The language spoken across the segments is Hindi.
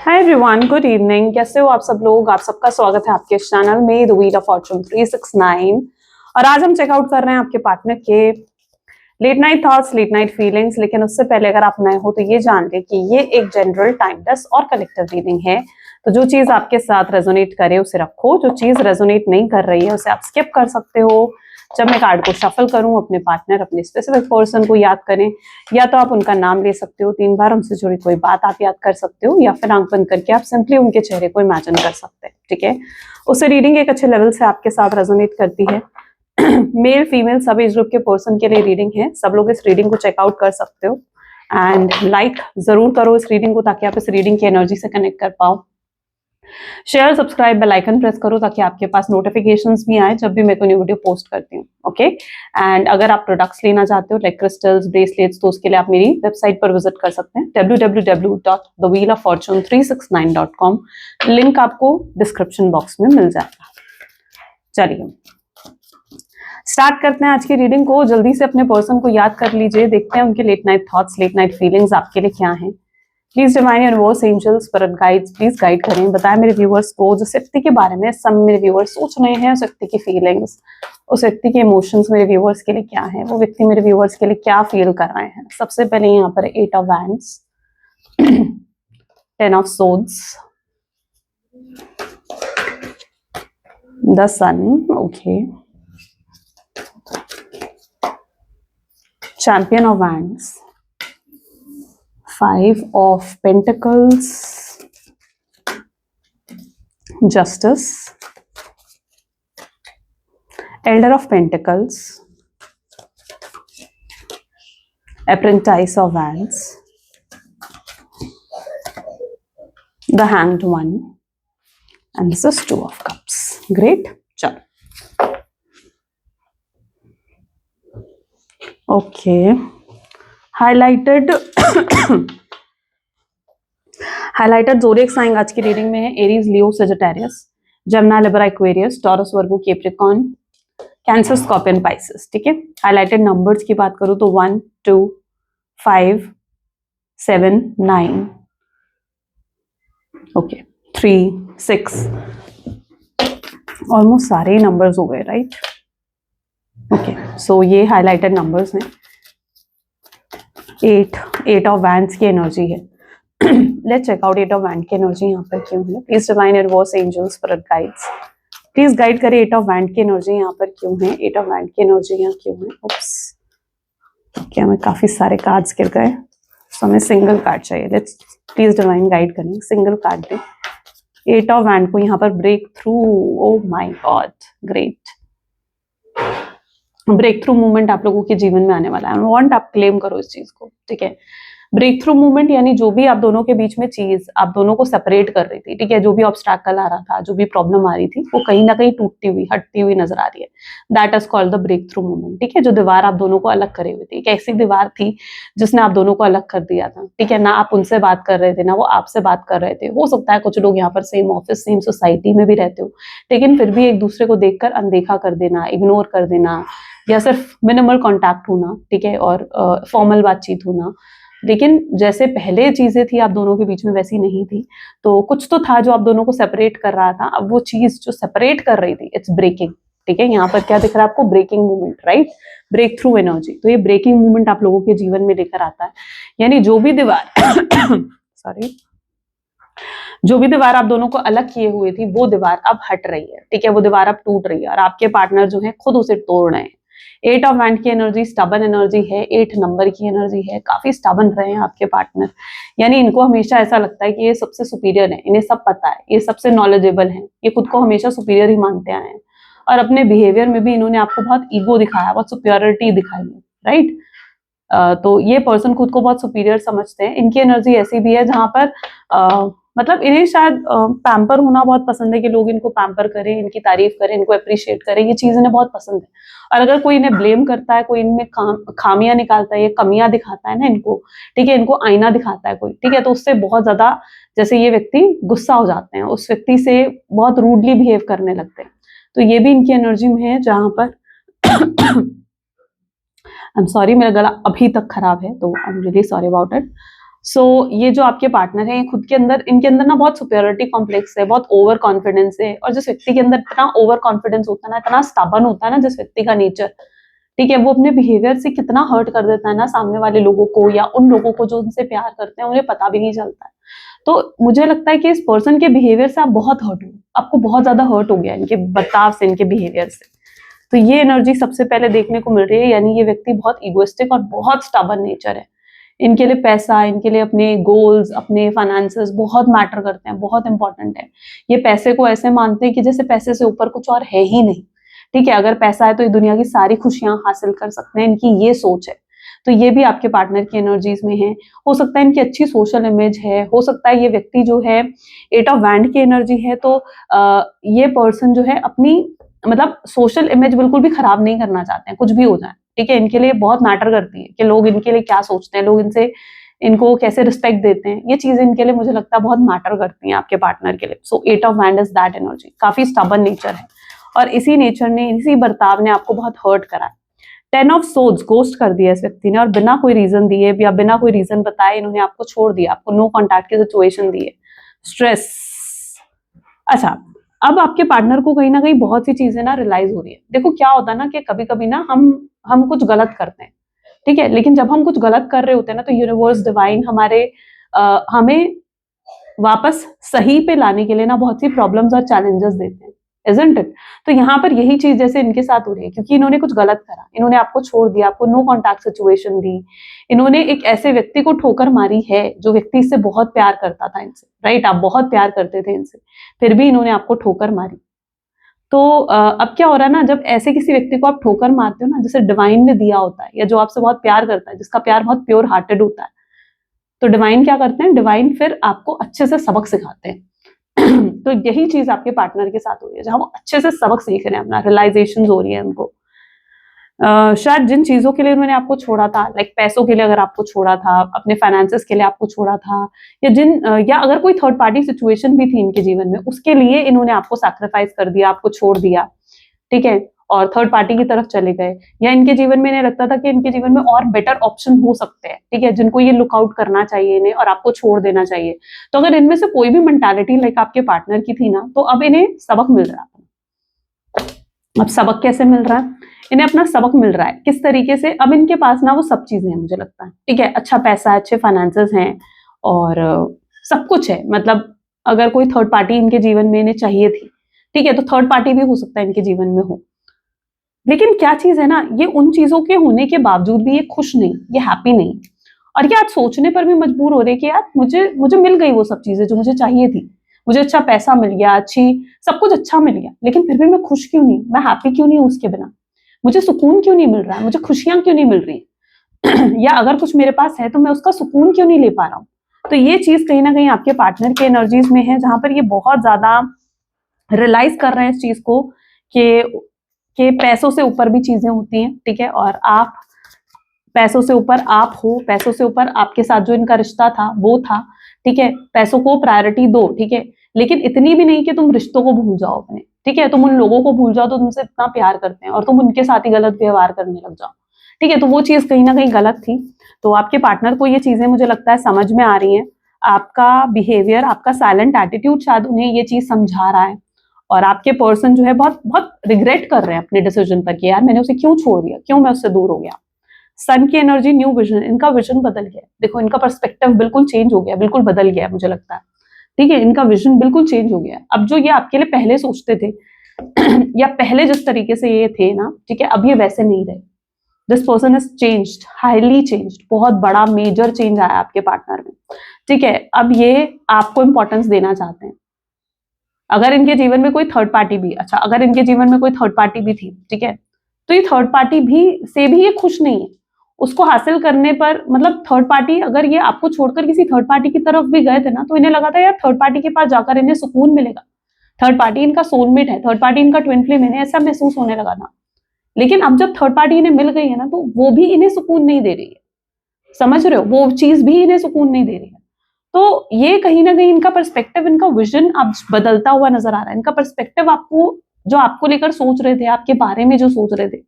Hi everyone, good evening. कैसे हो आप सब लोग? आप सबका स्वागत है आपके इस चैनल में द व्हील ऑफ फॉर्चून 369। और आज हम चेकआउट कर रहे हैं आपके पार्टनर के late night thoughts, late night feelings. लेकिन उससे पहले अगर आप नए हो तो ये जान लें कि ये एक जनरल, टाइमलेस और कलेक्टिव रीडिंग है। तो जो चीज आपके साथ रेजोनेट करे उसे रखो, जो चीज रेजोनेट नहीं कर रही है उसे आप स्किप कर सकते हो। जब मैं कार्ड को शफल करूं, अपने पार्टनर, अपने स्पेसिफिक पर्सन को याद करें, या तो आप उनका नाम ले सकते हो, 3 बार उनसे जुड़ी कोई बात आप याद कर सकते हो, या फिर आंख बंद करके आप सिंपली उनके चेहरे को इमेजिन कर सकते हैं। ठीक है, उससे रीडिंग एक अच्छे लेवल से आपके साथ रेजोनेट करती है। मेल फीमेल सब एज ग्रुप के पर्सन के लिए रीडिंग है। सब लोग इस रीडिंग को चेकआउट कर सकते हो एंड लाइक जरूर करो इस रीडिंग को, ताकि आप इस रीडिंग की एनर्जी से कनेक्ट कर पाओ। Share, subscribe, bell icon press करो ताकि आपके पास नोटिफिकेशंस भी आए जब भी मैं कोई न्यू वीडियो पोस्ट करती हूँ। ओके, एंड अगर आप प्रोडक्ट्स लेना चाहते हो लाइक क्रिस्टल्स, ब्रेसलेट्स, तो उसके लिए आप मेरी वेबसाइट पर विजिट कर सकते हैं www.thewheeloffortune369.com। लिंक आपको डिस्क्रिप्शन बॉक्स में मिल जाएगा। चलिए स्टार्ट करते हैं आज की रीडिंग को। जल्दी से अपने पर्सन को याद कर लीजिए, देखते हैं उनके late night thoughts, late night feelings आपके लिए क्या हैं। Please divine universe, angels, spirit guides please guide करें, बताएं मेरे व्यूअर्स को जिस व्यक्ति के बारे में सब मेरे व्यूअर्स सोच रहे हैं, उस व्यक्ति की फीलिंग्स, उस व्यक्ति के इमोशंस मेरे व्यूअर्स के लिए क्या है, वो व्यक्ति मेरे व्यूअर्स के लिए क्या फील कर रहे हैं। सबसे पहले यहाँ पर 8 of wands, 10 of swords, the sun, okay, champion of wands, 5 of Pentacles, Justice, Elder of Pentacles, Apprentice of Wands, the Hanged One, and this is 2 of Cups. Great. चलो, okay. हाइलाइटेड ज़ोडिएक साइन आज की रीडिंग में है Aries, Leo, Sagittarius, Gemini, Libra, Aquarius, Taurus, Virgo, Capricorn, Cancer, Scorpion, Pisces. ठीक है, हाइलाइटेड नंबर्स की बात करूं तो 1, 2, 5, 7, 9, ओके, 3, 6, ऑलमोस्ट सारे नंबर्स हो गए, राइट? ओके, सो ये हाइलाइटेड नंबर्स हैं। 8 ऑफ वैंड्स की एनर्जी है। Let's check out 8 of wand की एनर्जी यहाँ पर क्यों है। Please divine universe, angels, spirit guides please guide करें 8 ऑफ वैंड की एनर्जी यहाँ पर क्यों है। 8 ऑफ वैंड की एनर्जी यहाँ क्यों है। उप्स, ओके, हमें काफी सारे कार्ड्स गिर गए, सो हमें सिंगल कार्ड चाहिए। लेट्स प्लीज डिवाइन गाइड करें, सिंगल कार्ड दे 8 ऑफ वैंड को यहाँ पर। Breakthrough, oh my god, great. Breakthrough movement आप लोगों के जीवन में आने वाला है। वांट आप क्लेम करो इस चीज को। ठीक है, ब्रेक थ्रू मूवमेंट यानी जो भी आप दोनों के बीच में चीज आप दोनों को सेपरेट कर रही थी, ठीक है, जो भी ऑब्स्टैकल आ रहा था, जो भी प्रॉब्लम आ रही थी, वो कहीं ना कहीं टूटती हुई, हटती हुई नजर आ रही है। That is called the breakthrough movement. ठीक है, जो दीवार आप दोनों को अलग करे हुए थी, एक ऐसी दीवार थी जिसने आप दोनों को अलग कर दिया था। ठीक है, ना आप उनसे बात कर रहे थे, ना वो आपसे बात कर रहे थे। हो सकता है कुछ लोग यहाँ पर सेम ऑफिस, सेम सोसाइटी में भी रहते हो, लेकिन फिर भी एक दूसरे को देखकर अनदेखा कर देना, इग्नोर कर देना, या सिर्फ मिनिमल कांटेक्ट होना, ठीक है, और फॉर्मल बातचीत होना। लेकिन जैसे पहले चीजें थी आप दोनों के बीच में वैसी नहीं थी। तो कुछ तो था जो आप दोनों को सेपरेट कर रहा था। अब वो चीज जो सेपरेट कर रही थी, इट्स ब्रेकिंग। ठीक है, यहाँ पर क्या दिख रहा है आपको? Breaking movement, right? Breakthrough energy. तो ये ब्रेकिंग मूवमेंट आप लोगों के जीवन में लेकर आता है। यानी जो भी दीवार सॉरी, जो भी दीवार आप दोनों को अलग किए हुए थी, वो दीवार अब हट रही है। ठीक है, वो दीवार अब टूट रही है और आपके पार्टनर जो है खुद उसे तोड़ रहे हैं। 8 ऑफ वैंड की एनर्जी स्टबन एनर्जी है, 8 नंबर की एनर्जी है। काफी स्टबन रहे हैं आपके पार्टनर, यानी इनको हमेशा ऐसा लगता है कि ये सबसे सुपीरियर है, इन्हें सब पता है, ये सबसे नॉलेजेबल है, ये खुद को हमेशा सुपीरियर ही मानते आए हैं। और अपने बिहेवियर में भी इन्होंने आपको बहुत ईगो दिखाया, बहुत सुपीरियरिटी दिखाई है, राइट? तो ये पर्सन खुद को बहुत सुपीरियर समझते हैं। इनकी एनर्जी ऐसी भी है जहां पर मतलब इन्हें शायद पैम्पर होना बहुत पसंद है, कि लोग इनको पैम्पर करें, इनकी तारीफ करें, इनको अप्रिशिएट करें। ये चीज इन्हें बहुत पसंद है। और अगर कोई इन्हें ब्लेम करता है, कोई इनमें खामियां निकालता है, ये कमियां दिखाता है ना इनको, ठीक है, इनको आईना दिखाता है कोई, ठीक है, तो उससे बहुत ज्यादा जैसे ये व्यक्ति गुस्सा हो जाते हैं, उस व्यक्ति से बहुत रूडली बिहेव करने लगते हैं। तो ये भी इनकी एनर्जी में है जहां पर आई एम सॉरी, मेरा गला अभी तक खराब है, तो I am really sorry about it. So ये जो आपके पार्टनर है, ये खुद के अंदर, इनके अंदर ना बहुत सुपेरियरिटी कॉम्प्लेक्स है, बहुत ओवर कॉन्फिडेंस है। और जिस व्यक्ति के अंदर इतना ओवर कॉन्फिडेंस होता है ना, इतना स्टबर्न होता है ना जिस व्यक्ति का नेचर, ठीक है, वो अपने बिहेवियर से कितना हर्ट कर देता है ना सामने वाले लोगों को, या उन लोगों को जो उनसे प्यार करते हैं, उन्हें पता भी नहीं चलता है। तो मुझे लगता है कि इस पर्सन के बिहेवियर से आप बहुत हर्ट हो, आपको बहुत ज्यादा हर्ट हो गया इनके बर्ताव से, इनके बिहेवियर से। तो ये एनर्जी सबसे पहले देखने को मिल रही है, यानी ये व्यक्ति बहुत इगोइस्टिक और बहुत स्टबर्न नेचर है। इनके लिए पैसा, इनके लिए अपने गोल्स, अपने फाइनेंसेस बहुत मैटर करते हैं, बहुत इंपॉर्टेंट है। ये पैसे को ऐसे मानते हैं कि जैसे पैसे से ऊपर कुछ और है ही नहीं, ठीक है। अगर पैसा है तो ये दुनिया की सारी खुशियां हासिल कर सकते हैं, इनकी ये सोच है। तो ये भी आपके पार्टनर की एनर्जीज में है। हो सकता है इनकी अच्छी सोशल इमेज है, हो सकता है ये व्यक्ति जो है 8 ऑफ वैंड की एनर्जी है, तो ये पर्सन जो है अपनी मतलब सोशल इमेज बिल्कुल भी खराब नहीं करना चाहते हैं, कुछ भी हो जाए, ठीक है। इनके लिए बहुत मैटर करती है कि लोग इनके लिए क्या सोचते हैं, लोग इनको कैसे रिस्पेक्ट देते हैं, ये चीजें इनके लिए मुझे लगता है बहुत मैटर करती हैं आपके पार्टनर के लिए। सो 8 of wand is that energy, काफी स्टबर्न नेचर है, और इसी नेचर ने, इसी बर्ताव ने आपको बहुत हर्ट करा है। 10 ऑफ सोर्ड्स, गोस्ट कर दिया इस व्यक्ति ने, और बिना कोई रीजन दिए या बिना कोई रीजन बताए इन्होंने आपको छोड़ दिया, आपको नो कॉन्टैक्ट की सिचुएशन दी है। स्ट्रेस। अच्छा, अब आपके पार्टनर को कहीं ना कहीं बहुत सी चीजें ना रियलाइज हो रही है। देखो क्या होता है ना कि कभी कभी ना हम कुछ गलत करते हैं, ठीक है, लेकिन जब हम कुछ गलत कर रहे होते हैं ना, तो यूनिवर्स डिवाइन हमें वापस सही पे लाने के लिए ना बहुत सी प्रॉब्लम्स और चैलेंजेस देते हैं, isn't it? तो यहाँ पर यही चीज जैसे इनके साथ हो रही है, क्योंकि इन्होंने कुछ गलत करा, इन्होंने आपको छोड़ दिया, आपको नो कॉन्टैक्ट सिचुएशन दी, इन्होंने एक ऐसे व्यक्ति को ठोकर मारी है जो व्यक्ति इससे बहुत प्यार करता था इनसे, राइट, आप बहुत प्यार करते थे इनसे, फिर भी इन्होंने आपको ठोकर मारी। तो अब क्या हो रहा है ना, जब ऐसे किसी व्यक्ति को आप ठोकर मारते हो ना, जिसे डिवाइन ने दिया होता है, या जो आपसे बहुत प्यार करता है, जिसका प्यार बहुत प्योर हार्टेड होता है, तो डिवाइन क्या करते हैं, डिवाइन फिर आपको अच्छे से सबक सिखाते हैं। तो यही चीज आपके पार्टनर के साथ हो रही है, जहां वो अच्छे से सबक सीख रहे हैं, अपना रियलाइजेशन हो रही है उनको। शायद जिन चीजों के लिए उन्होंने आपको छोड़ा था, लाइक पैसों के लिए अगर आपको छोड़ा था, अपने फाइनेंसेस के लिए आपको छोड़ा था, या अगर कोई थर्ड पार्टी सिचुएशन भी थी इनके जीवन में, उसके लिए इन्होंने आपको सैक्रिफाइस कर दिया, आपको छोड़ दिया, ठीक है, और थर्ड पार्टी की तरफ चले गए, या इनके जीवन में इन्हें लगता था कि इनके जीवन में और बेटर ऑप्शन हो सकते हैं, ठीक है, जिनको ये लुकआउट करना चाहिए इन्हें, और आपको छोड़ देना चाहिए। तो अगर इनमें से कोई भी मेंटालिटी लाइक आपके पार्टनर की थी ना, तो अब इन्हें सबक मिल रहा है। अब सबक कैसे मिल रहा है, इन्हें अपना सबक मिल रहा है किस तरीके से, अब इनके पास ना वो सब चीजें हैं मुझे लगता है, ठीक है, अच्छा पैसा है, अच्छे फाइनेंसेस हैं, और सब कुछ है। मतलब अगर कोई थर्ड पार्टी इनके जीवन में इन्हें चाहिए थी, ठीक है, तो थर्ड पार्टी भी हो सकता है इनके जीवन में हो, लेकिन क्या चीज है ना, ये उन चीजों के होने के बावजूद भी ये खुश नहीं, ये हैप्पी नहीं, और ये आज सोचने पर भी मजबूर हो रहे कि यार मुझे मुझे मिल गई वो सब चीजें जो मुझे चाहिए थी, मुझे अच्छा पैसा मिल गया, अच्छी सब कुछ अच्छा मिल गया, लेकिन फिर भी मैं खुश क्यों नहीं, मैं हैप्पी क्यों नहीं हूं उसके बिना, मुझे सुकून क्यों नहीं मिल रहा है, मुझे खुशियां क्यों नहीं मिल रही या अगर कुछ मेरे पास है तो मैं उसका सुकून क्यों नहीं ले पा रहा हूँ। तो ये चीज कहीं ना कहीं आपके पार्टनर के एनर्जीज में है, जहां पर ये बहुत ज्यादा रियलाइज कर रहे हैं इस चीज को कि पैसों से ऊपर भी चीजें होती हैं, ठीक है, और आप पैसों से ऊपर आप हो, पैसों से ऊपर आपके साथ जो इनका रिश्ता था वो था, ठीक है, पैसों को प्रायोरिटी दो, ठीक है, लेकिन इतनी भी नहीं कि तुम रिश्तों को भूल जाओ अपने, ठीक है, तुम उन लोगों को भूल जाओ तो तुमसे इतना प्यार करते हैं और तुम उनके साथ ही गलत व्यवहार करने लग जाओ, ठीक है, तो वो चीज कहीं ना कहीं गलत थी। तो आपके पार्टनर को ये चीजें मुझे लगता है समझ में आ रही हैं, आपका बिहेवियर, आपका साइलेंट एटीट्यूड शायद उन्हें ये चीज समझा रहा है, और आपके पर्सन जो है बहुत बहुत रिग्रेट कर रहे हैं अपने डिसीजन पर कि यार मैंने उसे क्यों छोड़ दिया, क्यों मैं उससे दूर हो गया। सन की एनर्जी, न्यू विजन, इनका विजन बदल गया, देखो इनका पर्सपेक्टिव बिल्कुल चेंज हो गया, बिल्कुल बदल गया मुझे लगता है, ठीक है, इनका विजन बिल्कुल चेंज हो गया। अब जो ये आपके लिए पहले सोचते थे या पहले जिस तरीके से ये थे ना, ठीक है, अब ये वैसे नहीं रहे। This person is changed, highly changed, बहुत बड़ा मेजर चेंज आया आपके पार्टनर में, ठीक है। अब ये आपको इंपॉर्टेंस देना चाहते हैं। अगर इनके जीवन में कोई थर्ड पार्टी भी, अच्छा अगर इनके जीवन में कोई थर्ड पार्टी भी थी, ठीक है, तो ये थर्ड पार्टी भी ये खुश नहीं है, उसको हासिल करने पर, मतलब थर्ड पार्टी अगर ये आपको छोड़कर किसी थर्ड पार्टी की तरफ भी गए थे ना, तो इन्हें लगा था यार थर्ड पार्टी के पास जाकर इन्हें सुकून मिलेगा, थर्ड पार्टी इनका सोलमेट है, थर्ड पार्टी इनका ट्विन फ्लेम है, ऐसा महसूस होने लगा था। लेकिन अब जब थर्ड पार्टी इन्हें मिल गई है ना, तो वो भी इन्हें सुकून नहीं दे रही है, समझ रहे हो, वो चीज भी इन्हें सुकून नहीं दे रही है। तो ये कहीं ना कहीं इनका पर्सपेक्टिव, इनका विजन अब बदलता हुआ नजर आ रहा है। इनका पर्सपेक्टिव आपको, जो आपको लेकर सोच रहे थे, आपके बारे में जो सोच रहे थे,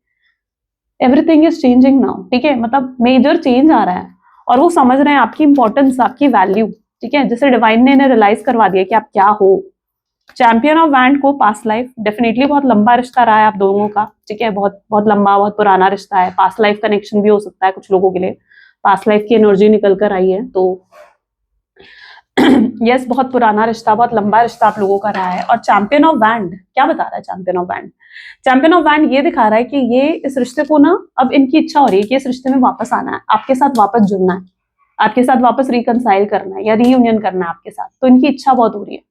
एवरीथिंग इज चेंजिंग नाउ, ठीक है, मतलब मेजर चेंज आ रहा है। और वो समझ रहे हैं आपकी इंपॉर्टेंस, आपकी वैल्यू, ठीक है, जैसे डिवाइन ने इन्हें रियलाइज करवा दिया कि आप क्या हो। चैंपियन ऑफ वैंड को पास्ट लाइफ, डेफिनेटली बहुत लंबा रिश्ता रहा है आप दोनों का, ठीक है, बहुत बहुत लंबा, बहुत पुराना रिश्ता है। पास्ट लाइफ कनेक्शन भी हो सकता है कुछ लोगों के लिए, पास्ट लाइफ की एनर्जी निकल कर आई है, तो यस बहुत पुराना रिश्ता, बहुत लंबा रिश्ता आप लोगों का रहा है। और चैंपियन ऑफ वैंड क्या बता रहा है? Champion of wand, champion of wand ये दिखा रहा है कि ये इस रिश्ते को ना, अब इनकी इच्छा हो रही है कि इस रिश्ते में वापस आना है, आपके साथ वापस जुड़ना है, आपके साथ वापस रिकनसाइल करना है या रीयूनियन करना है आपके साथ। तो इनकी इच्छा बहुत हो रही है,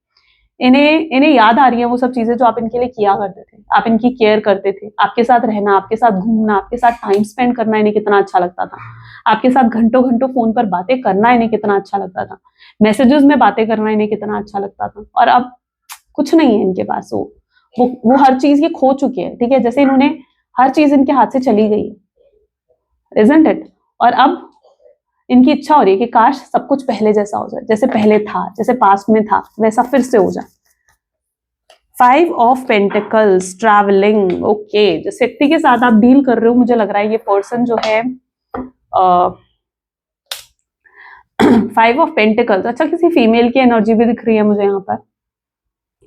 इन्हें याद आ रही है वो सब चीजें जो आप इनके लिए किया करते थे, आप इनकी केयर करते थे, आपके साथ रहना, आपके साथ घूमना, आपके साथ टाइम स्पेंड करना इन्हें कितना अच्छा लगता था, आपके साथ घंटों घंटों फोन पर बातें करना इन्हें कितना अच्छा लगता था, मैसेजेस में बातें करना इन्हें कितना अच्छा लगता था। और अब कुछ नहीं है इनके पास, वो हर चीज ये खो चुके हैं, ठीक है, जैसे इन्होंने हर चीज इनके हाथ से चली गई है, इजंट इट। और अब इनकी इच्छा हो रही है कि काश सब कुछ पहले जैसा हो जाए, जैसे पहले था, जैसे पास्ट में था, वैसा फिर से हो जाए। 5 ऑफ पेंटिकल्स, ट्रैवलिंग, ओके, जिस व्यक्ति के साथ आप डील कर रहे हो, मुझे लग रहा है ये पर्सन जो है 5 ऑफ पेंटिकल्स, अच्छा किसी फीमेल की एनर्जी भी दिख रही है मुझे यहाँ पर,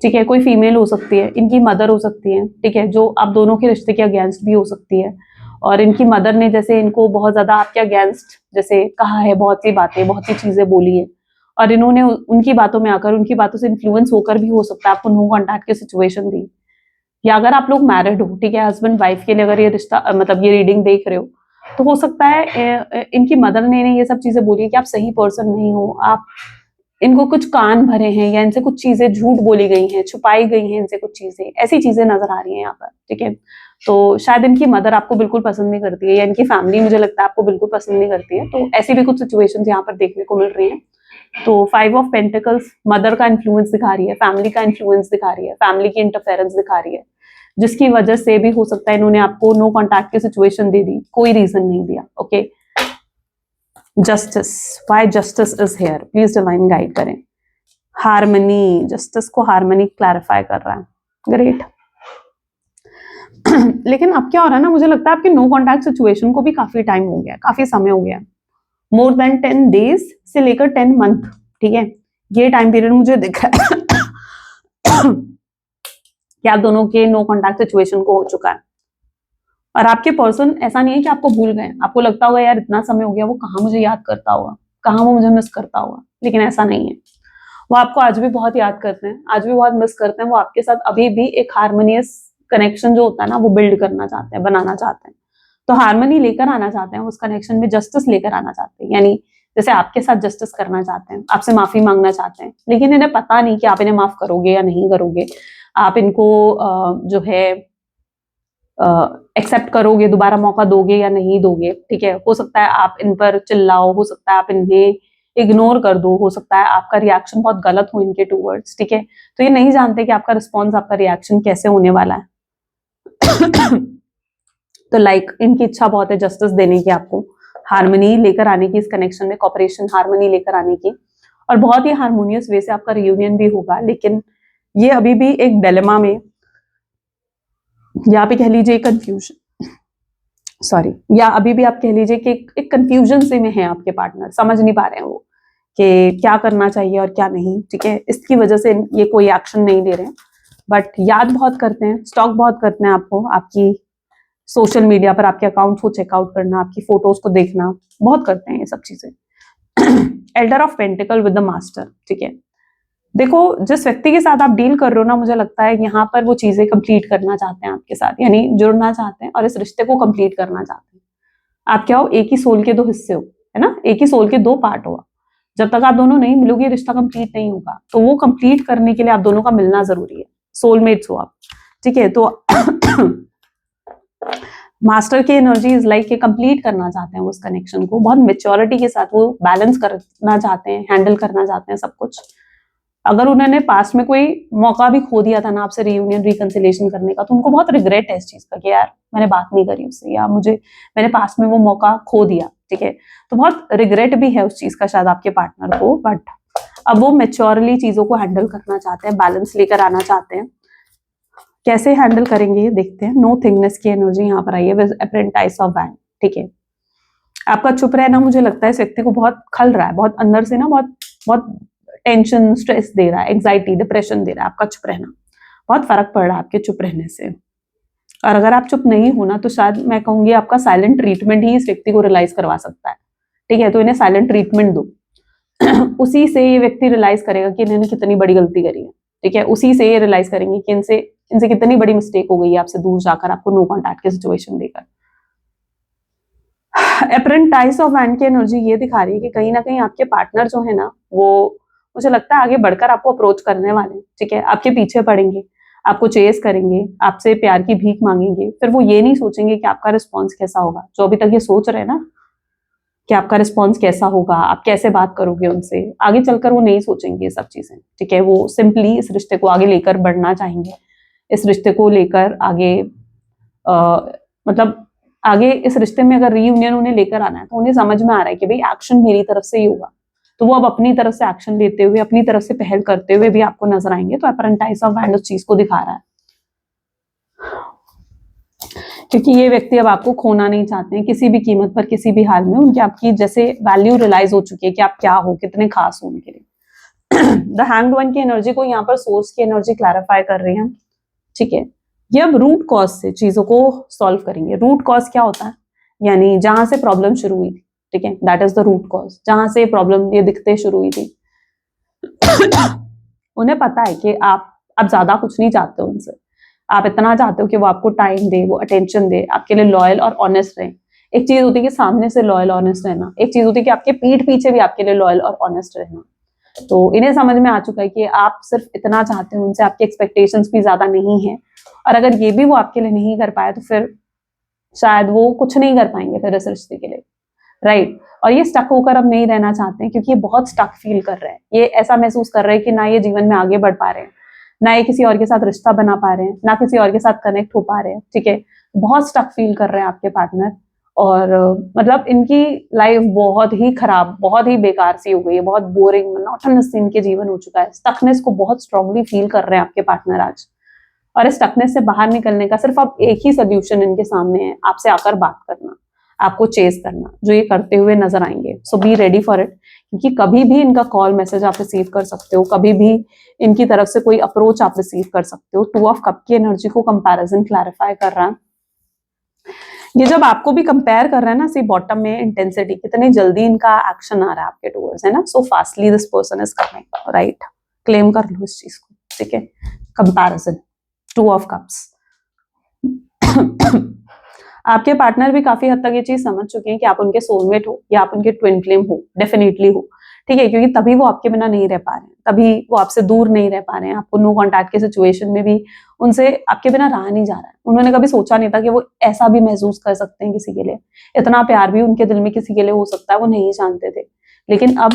ठीक है, कोई फीमेल हो सकती है, इनकी मदर हो सकती है, ठीक है, जो आप दोनों के रिश्ते के अगेंस्ट भी हो सकती है। और इनकी मदर ने जैसे इनको बहुत ज्यादा आपके अगेंस्ट जैसे कहा है, बहुत सी बातें, बहुत सी चीजें बोली है, और इन्होंने उनकी बातों में आकर, उनकी बातों से इन्फ्लुएंस होकर भी हो सकता है आपको नो कॉन्टैक्ट की सिचुएशन दी। या अगर आप लोग मैरिड हो, ठीक है, हस्बैंड वाइफ के लिए अगर ये रिश्ता मतलब ये रीडिंग देख रहे हो, तो हो सकता है इनकी मदर ने ये सब चीजें बोली है कि आप सही पर्सन नहीं हो, आप इनको कुछ कान भरे हैं, या इनसे कुछ चीजें झूठ बोली गई हैं, छुपाई गई हैं इनसे कुछ चीजें, ऐसी चीजें नजर आ रही हैं यहाँ पर, ठीक है। तो शायद इनकी मदर आपको बिल्कुल पसंद नहीं करती है, या इनकी फैमिली मुझे लगता है आपको बिल्कुल पसंद नहीं करती है, तो ऐसी भी कुछ सिचुएशंस यहाँ पर देखने को मिल रही हैं। तो 5 ऑफ पेंटिकल्स मदर का इन्फ्लुएंस दिखा रही है, फैमिली का इन्फ्लुएंस दिखा रही है, फैमिली की इंटरफेरेंस दिखा रही है, जिसकी वजह से भी हो सकता है इन्होंने आपको नो कॉन्टैक्ट की सिचुएशन दे दी, कोई रीजन नहीं दिया, okay. Justice, why justice is here, please divine guide करें। हार्मनी, जस्टिस को हार्मनी क्लैरिफाई कर रहा है, ग्रेट। लेकिन अब क्या हो रहा है ना, मुझे लगता है आपके नो कॉन्टैक्ट सिचुएशन को भी काफी टाइम हो गया, काफी समय हो गया, मोर देन 10 डेज से लेकर 10 मंथ, ठीक है, ये टाइम पीरियड मुझे दिख रहा है कि आप दोनों के नो कॉन्टैक्ट सिचुएशन को हो चुका है। और आपके पर्सन ऐसा नहीं है कि आपको भूल गए, आपको लगता होगा यार इतना समय हो गया, वो कहाँ मुझे याद करता होगा, कहाँ वो मुझे मिस करता होगा, लेकिन ऐसा नहीं है, वो आपको आज भी बहुत याद करते हैं, आज भी बहुत मिस करते हैं, वो आपके साथ अभी भी एक हार्मोनियस कनेक्शन जो होता है ना, वो बिल्ड करना चाहते हैं, बनाना चाहते हैं। तो हार्मनी लेकर आना चाहते हैं उस कनेक्शन में, जस्टिस लेकर आना चाहते हैं, यानी जैसे आपके साथ जस्टिस करना चाहते हैं, आपसे माफी मांगना चाहते हैं, लेकिन इन्हें पता नहीं कि आप इन्हें माफ करोगे या नहीं करोगे, आप इनको जो है एक्सेप्ट करोगे, दोबारा मौका दोगे या नहीं दोगे, ठीक है। हो सकता है आप इन पर चिल्लाओ, हो सकता है आप इन्हें इग्नोर कर दो, हो सकता है आपका रिएक्शन बहुत गलत हो इनके टूवर्ड्स, ठीक है। तो ये नहीं जानते कि आपका रिस्पॉन्स, आपका रिएक्शन कैसे होने वाला है। तो इनकी इच्छा बहुत है जस्टिस देने की, आपको हार्मनी लेकर आने की, इस कनेक्शन में कॉपरेशन, हार्मनी लेकर आने की, और बहुत ही हार्मोनियस वे से आपका रियूनियन भी होगा। लेकिन ये अभी भी एक डिलेमा में, या भी कह लीजिए कंफ्यूजन, सॉरी, या अभी भी आप कह लीजिए कि एक कंफ्यूजन से में है आपके पार्टनर, समझ नहीं पा रहे हैं वो कि क्या करना चाहिए और क्या नहीं, ठीक है। इसकी वजह से ये कोई एक्शन नहीं ले रहे हैं, बट याद बहुत करते हैं, स्टॉक बहुत करते हैं आपको, आपकी सोशल मीडिया पर आपके अकाउंट को चेकआउट करना, आपकी फोटोज को देखना, बहुत करते हैं ये सब चीजें। Elder of pentacle with the master, ठीक है। देखो जिस व्यक्ति के साथ आप डील कर रहे हो ना, मुझे लगता है यहाँ पर वो चीजें कंप्लीट करना चाहते हैं आपके साथ, यानी जुड़ना चाहते हैं और इस रिश्ते को कंप्लीट करना चाहते हैं। आप क्या हो, एक ही सोल के दो हिस्से हो, है ना, एक ही सोल के दो पार्ट हो। जब तक आप दोनों नहीं मिलोगे रिश्ता कंप्लीट नहीं होगा, तो वो कंप्लीट करने के लिए आप दोनों का मिलना जरूरी है, सोलमेट्स हो आप, ठीक है। तो मास्टर की एनर्जी इज लाइक कंप्लीट करना चाहते हैं उस कनेक्शन को, बहुत मेच्योरिटी के साथ वो बैलेंस करना चाहते हैं, हैंडल करना चाहते हैं सब कुछ। अगर उन्होंने पास्ट में कोई मौका भी खो दिया था ना आपसे रीयूनियन रिकंसिलेशन करने का, तो उनको बहुत रिग्रेट है इस चीज का कि यार मैंने बात नहीं करी उससे, या मैंने पास्ट में वो मौका खो दिया, ठीक है। तो बहुत रिग्रेट भी है उस चीज का शायद आपके पार्टनर को, बट अब वो मेच्योरली चीजों को हैंडल करना चाहते हैं, बैलेंस लेकर आना चाहते हैं। कैसे हैंडल करेंगे ये देखते हैं। नो थिंगनेस की एनर्जी यहाँ पर आई है, अप्रेंटिस ऑफ वैंड, ठीक है। आपका चुप रहना मुझे लगता है इस व्यक्ति को बहुत खल रहा है, बहुत अंदर से ना, बहुत बहुत टेंशन स्ट्रेस दे रहा है, एंग्जाइटी डिप्रेशन दे रहा है आपका चुप रहना, बहुत फर्क पड़ रहा है आपके चुप रहने से। और अगर आप चुप नहीं हो ना तो शायद मैं कहूंगी आपका साइलेंट ट्रीटमेंट ही इस व्यक्ति को रियलाइज करवा सकता है, ठीक है। तो इन्हें साइलेंट ट्रीटमेंट दो उसी से ये व्यक्ति रियलाइज करेगा कि इन्होंने कितनी बड़ी गलती करी है, ठीक है। उसी से ये रियलाइज करेंगे कि इनसे कितनी बड़ी मिस्टेक हो गई है आपसे दूर जाकर, आपको नो कॉन्टैक्ट की सिचुएशन देकर। अपरेंट टाइस ऑफ वैंड की एनर्जी ये दिखा रही है कि कहीं ना कहीं आपके पार्टनर जो है ना, वो मुझे लगता है आगे बढ़कर आपको अप्रोच करने वाले हैं, ठीक है। आपके पीछे पड़ेंगे, आपको चेस करेंगे, आपसे प्यार की भीख मांगेंगे, फिर वो ये नहीं सोचेंगे कि आपका रिस्पॉन्स कैसा होगा, जो अभी तक ये सोच रहे हैं ना कि आपका रिस्पॉन्स कैसा होगा, आप कैसे बात करोगे उनसे, आगे चलकर वो नहीं सोचेंगे ये सब चीजें, ठीक है। वो सिंपली इस रिश्ते को आगे लेकर बढ़ना चाहेंगे, इस रिश्ते को लेकर आगे मतलब आगे इस रिश्ते में अगर रीयूनियन उन्हें लेकर आना है तो उन्हें समझ में आ रहा है कि भाई एक्शन मेरी तरफ से ही होगा, तो वो अब अपनी तरफ से एक्शन लेते हुए, अपनी तरफ से पहल करते हुए भी आपको नजर आएंगे। तो अपरेंटाइज ऑफ वैंड उस चीज को दिखा रहा है, क्योंकि ये व्यक्ति अब आपको खोना नहीं चाहते हैं किसी भी कीमत पर, किसी भी हाल में। उनकी आपकी जैसे वैल्यू रियलाइज हो चुकी है कि आप क्या हो, कितने खास हो उनके लिए। द हैंग्ड वन की एनर्जी को यहाँ पर सोर्स की एनर्जी क्लैरिफाई कर रहे हैं, ठीक है। ये अब रूट कॉज से चीजों को सॉल्व करेंगे। रूट कॉज क्या होता है, यानी जहां से प्रॉब्लम शुरू हुई थी, ठीक है, that is the root cause, जहां से प्रॉब्लम ये दिखते शुरू हुई थी। उन्हें पता है कि आप अब ज्यादा कुछ नहीं चाहते उनसे, आप इतना चाहते हो कि वो आपको टाइम दे, वो अटेंशन दे, आपके लिए लॉयल और ऑनेस्ट रहे। एक चीज होती है कि सामने से लॉयल ऑनेस्ट रहना, एक चीज होती है कि आपके पीठ पीछे भी आपके लिए लॉयल और ऑनेस्ट रहना। तो इन्हें समझ में आ चुका है कि आप सिर्फ इतना चाहते हो उनसे, आपकी एक्सपेक्टेशंस भी ज्यादा नहीं है, और अगर ये भी वो आपके लिए नहीं कर पाए तो फिर शायद वो कुछ नहीं कर पाएंगे फिर इस रिश्ते के लिए, राइट। और ये स्टक होकर अब नहीं रहना चाहते हैं, क्योंकि ये बहुत स्टक फील कर रहे हैं, ये ऐसा महसूस कर रहे हैं कि ना ये जीवन में आगे बढ़ पा रहे हैं, ना ये किसी और के साथ रिश्ता बना पा रहे हैं, ना किसी और के साथ कनेक्ट हो पा रहे हैं, ठीक है। बहुत स्टक फील कर रहे हैं आपके पार्टनर, और मतलब इनकी लाइफ बहुत ही खराब, बहुत ही बेकार सी हो गई है, बहुत बोरिंग मोनोटोनस इनके जीवन हो चुका है। स्टकनेस को बहुत स्ट्रांगली फील कर रहे हैं आपके पार्टनर आज, और इस स्टकनेस से बाहर निकलने का सिर्फ अब एक ही सोल्यूशन इनके सामने है, आपसे आकर बात करना, आपको चेस करना, जो ये करते हुए नजर आएंगे। सो बी रेडी फॉर इट, क्योंकि कभी भी इनका कॉल मैसेज आप रिसीव कर सकते हो, कभी भी इनकी तरफ से कोई अप्रोच आप रिसीव कर सकते हो। 2 ऑफ कप की एनर्जी को कंपैरिजन क्लैरिफाई कर रहा है। ये जब आपको भी कंपेयर कर रहा है ना, सी बॉटम में इंटेंसिटी, कितनी जल्दी इनका एक्शन आ रहा है आपके टूवर्ड्स, है ना। So fastly this person is coming, right. Claim कर लो इस चीज को, ठीक है। Comparison, 2 of cups. आपके पार्टनर भी काफी हद तक ये चीज समझ चुके हैं कि आप उनके सोलमेट हो या आप उनके ट्विन फ्लेम हो, डेफिनेटली हो, ठीक है। क्योंकि तभी वो आपके बिना नहीं रह पा रहे हैं, तभी वो आपसे दूर नहीं रह पा रहे हैं, आपको नो कॉन्टैक्ट की सिचुएशन में भी उनसे आपके बिना रहा नहीं जा रहा है। उन्होंने कभी सोचा नहीं था कि वो ऐसा भी महसूस कर सकते हैं किसी के लिए, इतना प्यार भी उनके दिल में किसी के लिए हो सकता है, वो नहीं जानते थे। लेकिन अब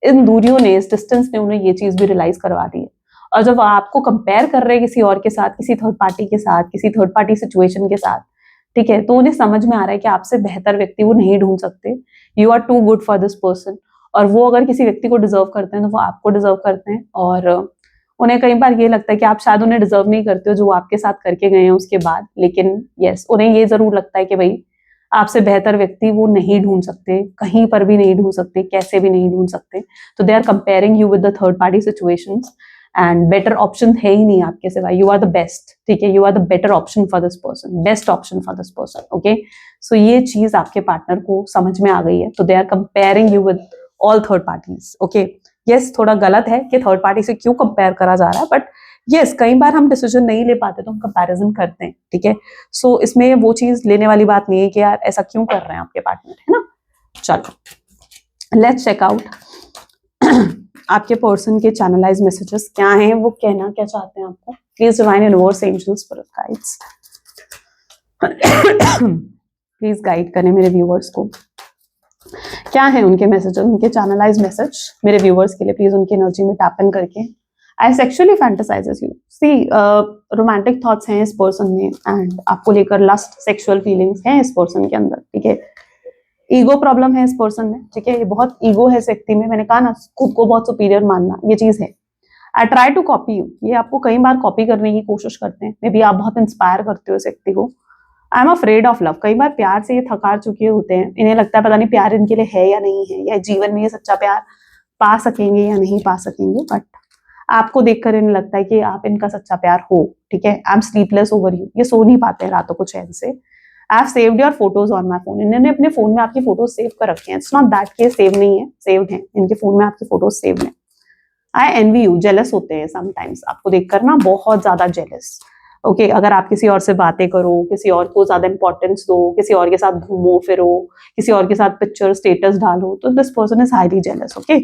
इन दूरियों ने, इस डिस्टेंस ने उन्हें ये चीज भी रियलाइज करवा दी है। और जब आपको कंपेयर कर रहे हैं किसी और के साथ, किसी थर्ड पार्टी के साथ, किसी थर्ड पार्टी सिचुएशन के साथ, ठीक है, तो उन्हें समझ में आ रहा है कि आपसे बेहतर व्यक्ति वो नहीं ढूंढ सकते। You are too good for this person, और वो अगर किसी व्यक्ति को डिजर्व करते हैं तो वो आपको डिजर्व करते हैं। और उन्हें कई बार ये लगता है कि आप शायद उन्हें डिजर्व नहीं करते हो जो वो आपके साथ करके गए हैं उसके बाद, लेकिन यस, उन्हें ये जरूर लगता है कि भाई आपसे बेहतर व्यक्ति वो नहीं ढूंढ सकते, कहीं पर भी नहीं ढूंढ सकते, कैसे भी नहीं ढूंढ सकते। तो they are comparing you with the third party situations, and better option है ही नहीं आपके सिवा। यू आर द बेस्ट, ठीक है, you are the better option for this person, best option for this person, okay. So ये चीज आपके पार्टनर को समझ में आ गई है, तो they are comparing you with all third parties, okay. Yes, थोड़ा गलत है कि थर्ड पार्टी से क्यों कंपेयर करा जा रहा है, बट यस, कई बार हम डिसीजन नहीं ले पाते तो हम कंपैरिजन करते हैं, ठीक है। सो इसमें वो चीज लेने वाली बात नहीं है कि यार ऐसा क्यों कर रहे हैं आपके पार्टनर, है ना। चलो लेट्स चेक आउट आपके पर्सन के चैनलाइज मैसेजेस क्या हैं, वो कहना क्या चाहते हैं आपको। Please divine universe, angels, spirit guides, please guide करें मेरे व्यूअर्स को। क्या है उनके मैसेजेस, उनके चैनलाइज मैसेज मेरे व्यूअर्स के लिए। प्लीज उनकी एनर्जी में टैप इन करके। I sexually fantasizes you, see romantic thoughts हैं इस पर्सन में, एंड आपको लेकर लस्ट, सेक्सुअल फीलिंग्स हैं इस पर्सन के अंदर, ठीक है। ईगो प्रॉब्लम है इस पर्सन में, ठीक है। ये बहुत ईगो है इस व्यक्ति में, मैंने कहा ना, खुद को बहुत सुपीरियर मानना, ये चीज है। I try to copy you, ये आपको कई बार कॉपी करने की कोशिश करते हैं। मे बी आप बहुत इंस्पायर करते हो इस व्यक्ति को, I am afraid of love. कई बार प्यार से ये थकार चुके होते हैं, इन्हें लगता है पता नहीं प्यार इनके लिए है या नहीं है, या जीवन में ये सच्चा प्यार पा सकेंगे या नहीं पा सकेंगे, बट आपको देखकर इन्हें लगता है कि आप इनका सच्चा प्यार हो। ठीक है, I am sleepless over you, ये सो नहीं पाते हैं रातों को चैन से। I have saved your photos on my phone, इन्होंने अपने फोन में आपकी फोटोज सेव कर रखे हैं। इट्स नॉट दैट कि सेव नहीं है, सेव्ड है, इनके फोन में आपकी फोटोज सेव्ड है। आई एनवी यू, जेलस होते हैं समटाइम्स आपको देखकर ना, बहुत ज्यादा जेलस। ओके, अगर आप किसी और से बातें करो, किसी और को ज्यादा इंपॉर्टेंस दो, किसी और के साथ घूमो फिरो, किसी और के साथ पिक्चर स्टेटस डालो, तो this person is highly jealous. Okay,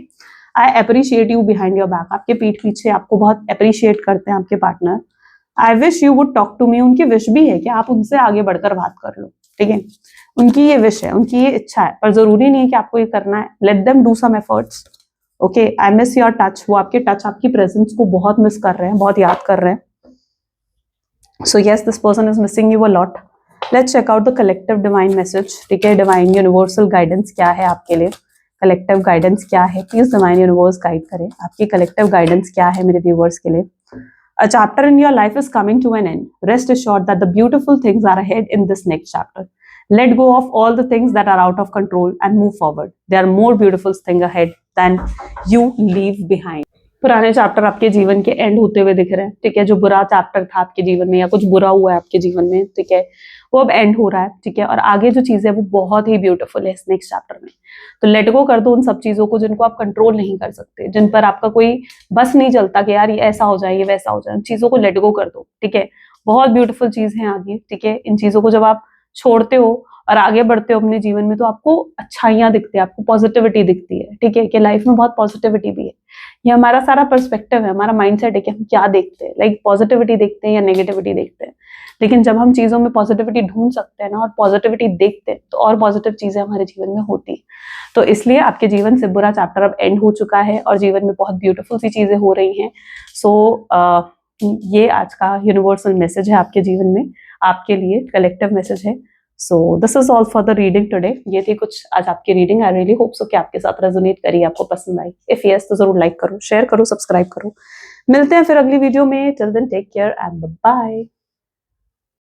I appreciate you behind your back, आपके पीठ पीछे आपको बहुत अप्रिशिएट करते हैं आपके partner. I wish you would talk to me, उनकी विश भी है कि आप उनसे आगे बढ़कर बात कर लो। ठीक है, उनकी ये विश है, उनकी ये इच्छा है, पर जरूरी नहीं है कि आपको ये करना है। Let them do some efforts. Okay, I miss your touch, वो आपके टच, आपकी प्रेजेंस को बहुत मिस कर रहे हैं, बहुत याद कर रहे हैं। So yes, this person is missing you a lot. Let's check out the collective divine message. ठीक है, डिवाइन यूनिवर्सल गाइडेंस क्या है आपके लिए, कलेक्टिव गाइडेंस क्या है, प्लीज डिवाइन यूनिवर्स गाइड करें। आपकी कलेक्टिव गाइडेंस क्या है मेरे व्यूअर्स के लिए। A chapter in your life is coming to an end. Rest assured that the beautiful things are ahead in this next chapter. Let go of all the things that are out of control and move forward. There are more beautiful things ahead than you leave behind. पुराने चैप्टर आपके जीवन के एंड होते हुए दिख रहे हैं। ठीक है, जो बुरा चैप्टर था आपके जीवन में या कुछ बुरा हुआ है आपके जीवन में, ठीक है, वो अब एंड हो रहा है। ठीक है, और आगे जो चीज है वो बहुत ही ब्यूटीफुल है इस नेक्स्ट चैप्टर में। तो लेट गो कर दो उन सब चीजों को जिनको आप कंट्रोल नहीं कर सकते, जिन पर आपका कोई बस नहीं चलता कि यार ये ऐसा हो जाए, ये वैसा हो जाए। उन चीजों को लेट गो कर दो। ठीक है, बहुत ब्यूटीफुल चीज है आगे। ठीक है, इन चीजों को जब आप छोड़ते हो और आगे बढ़ते हो अपने जीवन में, तो आपको अच्छाइयां दिखती है, आपको पॉजिटिविटी दिखती है। ठीक है, कि लाइफ में बहुत पॉजिटिविटी भी है। ये हमारा सारा पर्सपेक्टिव है, हमारा माइंडसेट है कि हम क्या देखते हैं, लाइक पॉजिटिविटी देखते हैं या नेगेटिविटी देखते हैं। लेकिन जब हम चीजों में पॉजिटिविटी ढूंढ सकते हैं ना और पॉजिटिविटी देखते हैं, तो और पॉजिटिव चीजें हमारे जीवन में होती है। तो इसलिए आपके जीवन से बुरा चैप्टर अब एंड हो चुका है और जीवन में बहुत ब्यूटीफुल सी चीजें हो रही हैं। सो ये आज का यूनिवर्सल मैसेज है आपके जीवन में, आपके लिए कलेक्टिव मैसेज है। So this is all for the reading today. ये थी कुछ आज आपकी reading. I really hope so कि आपके साथ रेजोनेट करी, आपको पसंद आई। इफ यस तो जरूर लाइक करो, शेयर करो, सब्सक्राइब करो। मिलते हैं फिर अगली वीडियो में। Till then take care and bye.